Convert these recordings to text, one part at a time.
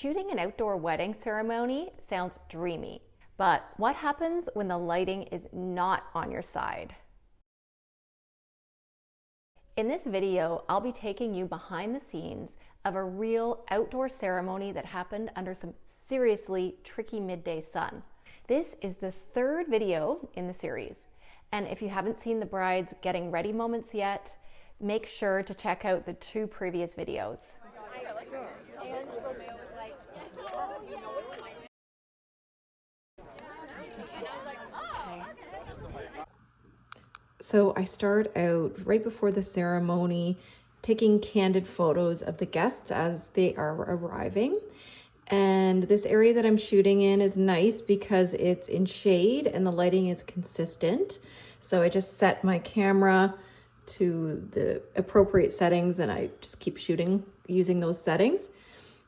Shooting an outdoor wedding ceremony sounds dreamy, but what happens when the lighting is not on your side? In this video, I'll be taking you behind the scenes of a real outdoor ceremony that happened under some seriously tricky midday sun. This is the third video in the series, and if you haven't seen the bride's getting ready moments yet, make sure to check out the two previous videos. So I start out right before the ceremony taking candid photos of the guests as they are arriving. And this area that I'm shooting in is nice because it's in shade and the lighting is consistent. So I just set my camera to the appropriate settings and I just keep shooting using those settings.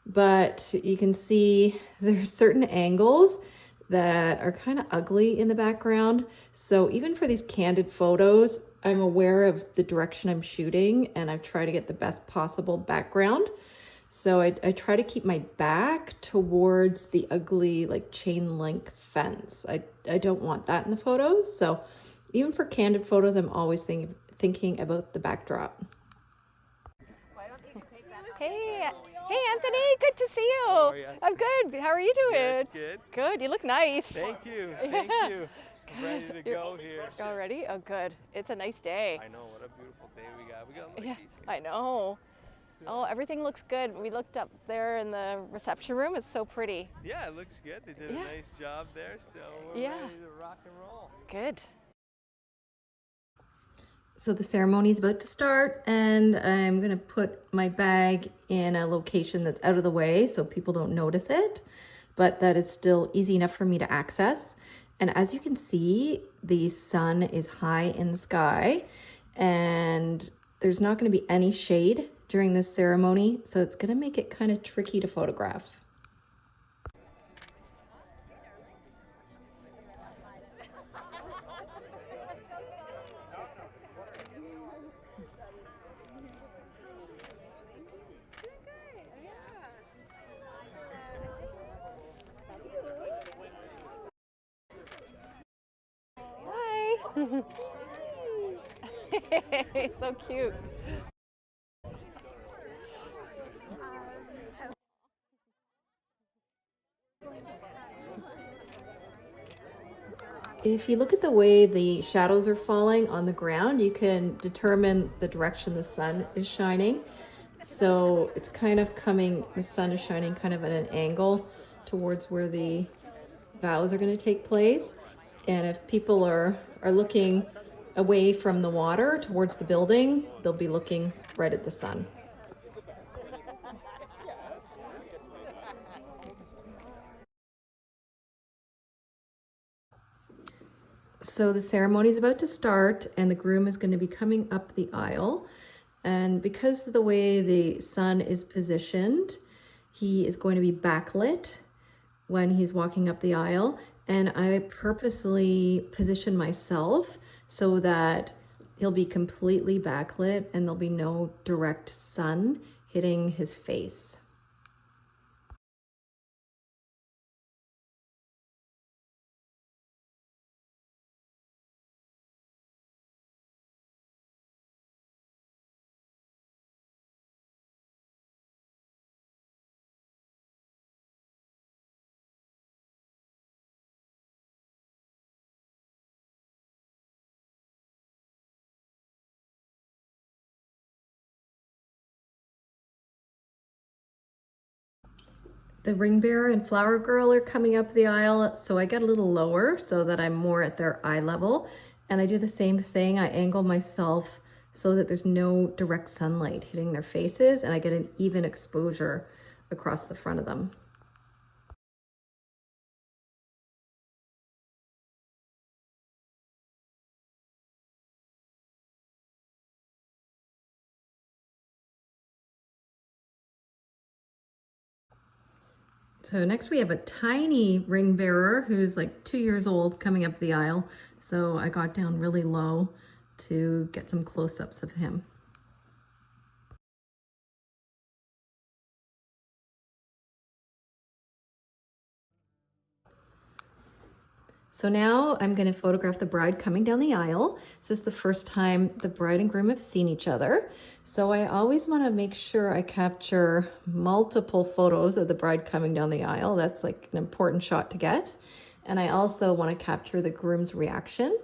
But you can see there's certain angles that are kind of ugly in the background. So even for these candid photos, I'm aware of the direction I'm shooting and I try to get the best possible background. So I try to keep my back towards the ugly like chain link fence. I don't want that in the photos. So even for candid photos, I'm always thinking about the backdrop. Hey Anthony, good to see you. How are you? I'm good. How are you doing? Good. Good. You look nice. Thank you. Thank you. I'm ready to go here. All ready? Oh, good. It's a nice day. I know. What a beautiful day we got. We got lucky. Yeah, I know. Oh, everything looks good. We looked up there in the reception room. It's so pretty. Yeah, it looks good. They did a nice job there, so we're ready to rock and roll. Good. So the ceremony is about to start and I'm going to put my bag in a location that's out of the way so people don't notice it, but that is still easy enough for me to access. And as you can see, the sun is high in the sky and there's not going to be any shade during this ceremony, so it's going to make it kind of tricky to photograph. So cute. If you look at the way the shadows are falling on the ground, you can determine the direction the sun is shining. So it's kind of the sun is shining kind of at an angle towards where the vows are going to take place. And if people are looking away from the water towards the building, they'll be looking right at the sun. So the ceremony is about to start and the groom is going to be coming up the aisle. And because of the way the sun is positioned, he is going to be backlit when he's walking up the aisle. And I purposely position myself so that he'll be completely backlit and there'll be no direct sun hitting his face. The ring bearer and flower girl are coming up the aisle, so I get a little lower so that I'm more at their eye level. And I do the same thing. I angle myself so that there's no direct sunlight hitting their faces and I get an even exposure across the front of them. So next we have a tiny ring bearer who's like 2 years old coming up the aisle. So I got down really low to get some close-ups of him. So now I'm going to photograph the bride coming down the aisle. This is the first time the bride and groom have seen each other. So I always want to make sure I capture multiple photos of the bride coming down the aisle. That's like an important shot to get. And I also want to capture the groom's reaction.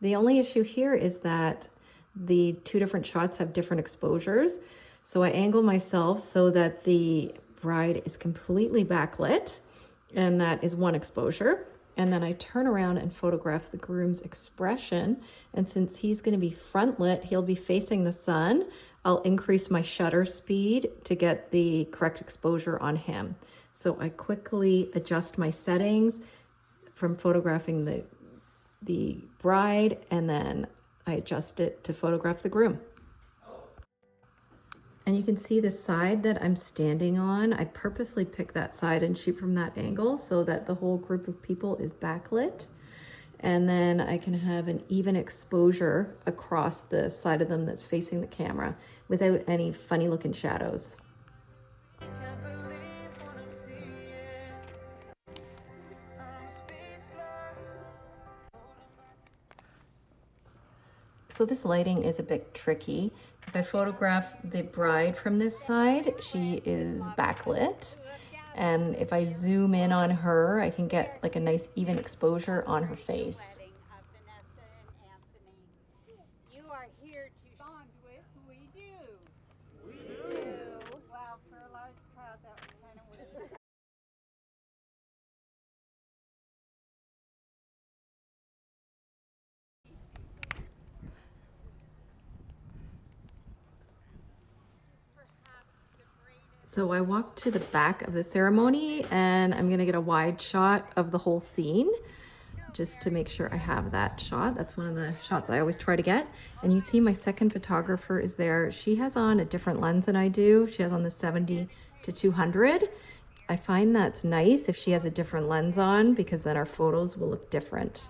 The only issue here is that the two different shots have different exposures. So I angle myself so that the bride is completely backlit, and that is one exposure. And then I turn around and photograph the groom's expression. And since he's going to be front lit, he'll be facing the sun. I'll increase my shutter speed to get the correct exposure on him. So I quickly adjust my settings from photographing the bride, and then I adjust it to photograph the groom. And you can see the side that I'm standing on. I purposely pick that side and shoot from that angle so that the whole group of people is backlit. And then I can have an even exposure across the side of them that's facing the camera without any funny looking shadows. So this lighting is a bit tricky. If I photograph the bride from this side, she is backlit. And if I zoom in on her, I can get like a nice even exposure on her face. You are here to respond with we do. We do. Well, for a large crowd, that was kind of weird. So I walked to the back of the ceremony and I'm gonna get a wide shot of the whole scene just to make sure I have that shot. That's one of the shots I always try to get. And you see my second photographer is there. She has on a different lens than I do. She has on the 70 to 200. I find that's nice if she has a different lens on because then our photos will look different.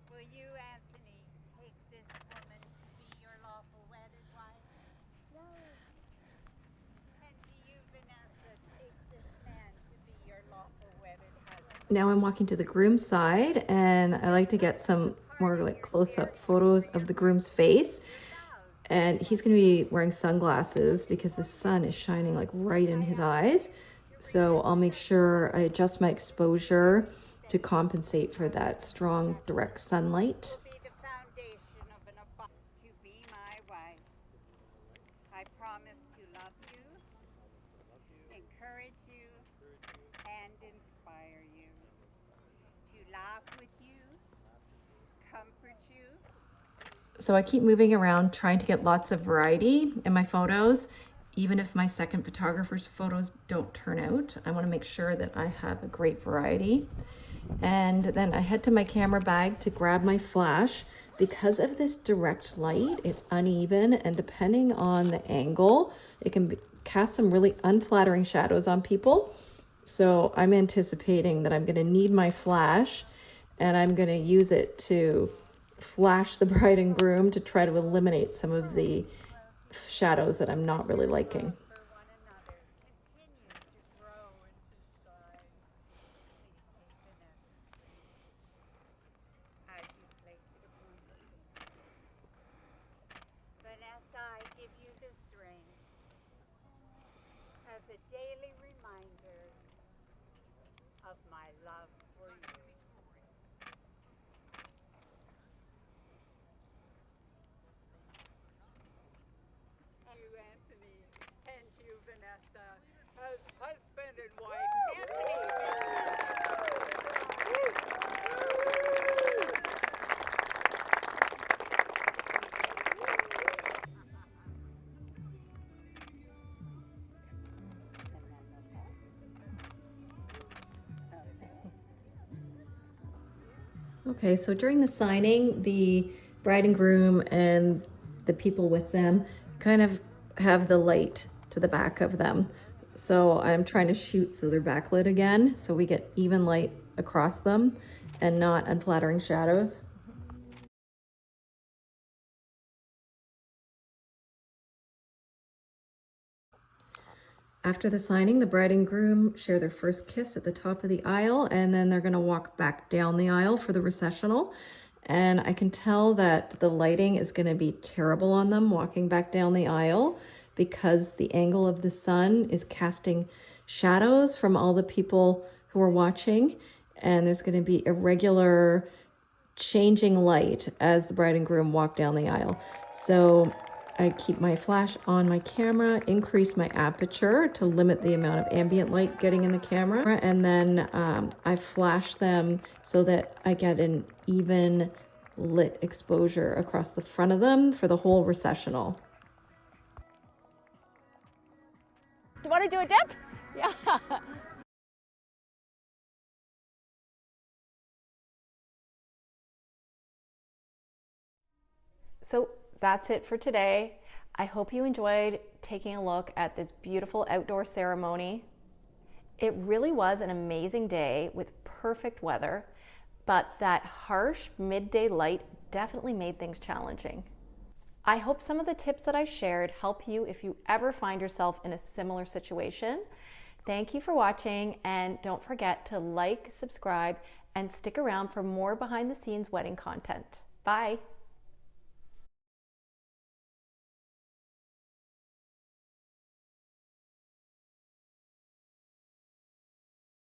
Will you, Anthony, take this woman to be your lawful wedded wife? No. And do you, Vanessa, take this man to be your lawful wedded husband? Now I'm walking to the groom's side and I like to get some more like close-up photos of the groom's face. And he's going to be wearing sunglasses because the sun is shining like right in his eyes. So I'll make sure I adjust my exposure to compensate for that strong direct sunlight. Be the foundation of to be my wife. I promise to love you, encourage you, and inspire you. To laugh with you, comfort you. So I keep moving around trying to get lots of variety in my photos. Even if my second photographer's photos don't turn out, I want to make sure that I have a great variety. And then I head to my camera bag to grab my flash. Because of this direct light, it's uneven, and depending on the angle, it can cast some really unflattering shadows on people. So I'm anticipating that I'm going to need my flash, and I'm going to use it to flash the bride and groom to try to eliminate some of the shadows that I'm not really liking. Vanessa, I give you this ring as a daily reminder of my love for you. And you, Anthony, and you, Vanessa, as husband and wife. Okay, so during the signing, the bride and groom and the people with them kind of have the light to the back of them. So I'm trying to shoot so they're backlit again, so we get even light across them and not unflattering shadows. After the signing, the bride and groom share their first kiss at the top of the aisle, and then they're gonna walk back down the aisle for the recessional. And I can tell that the lighting is gonna be terrible on them walking back down the aisle because the angle of the sun is casting shadows from all the people who are watching. And there's gonna be irregular changing light as the bride and groom walk down the aisle. So I keep my flash on my camera, increase my aperture to limit the amount of ambient light getting in the camera, and then I flash them so that I get an even lit exposure across the front of them for the whole recessional. Do you want to do a dip? Yeah. So that's it for today. I hope you enjoyed taking a look at this beautiful outdoor ceremony. It really was an amazing day with perfect weather, but that harsh midday light definitely made things challenging. I hope some of the tips that I shared help you if you ever find yourself in a similar situation. Thank you for watching, and don't forget to like, subscribe, and stick around for more behind the scenes wedding content. Bye.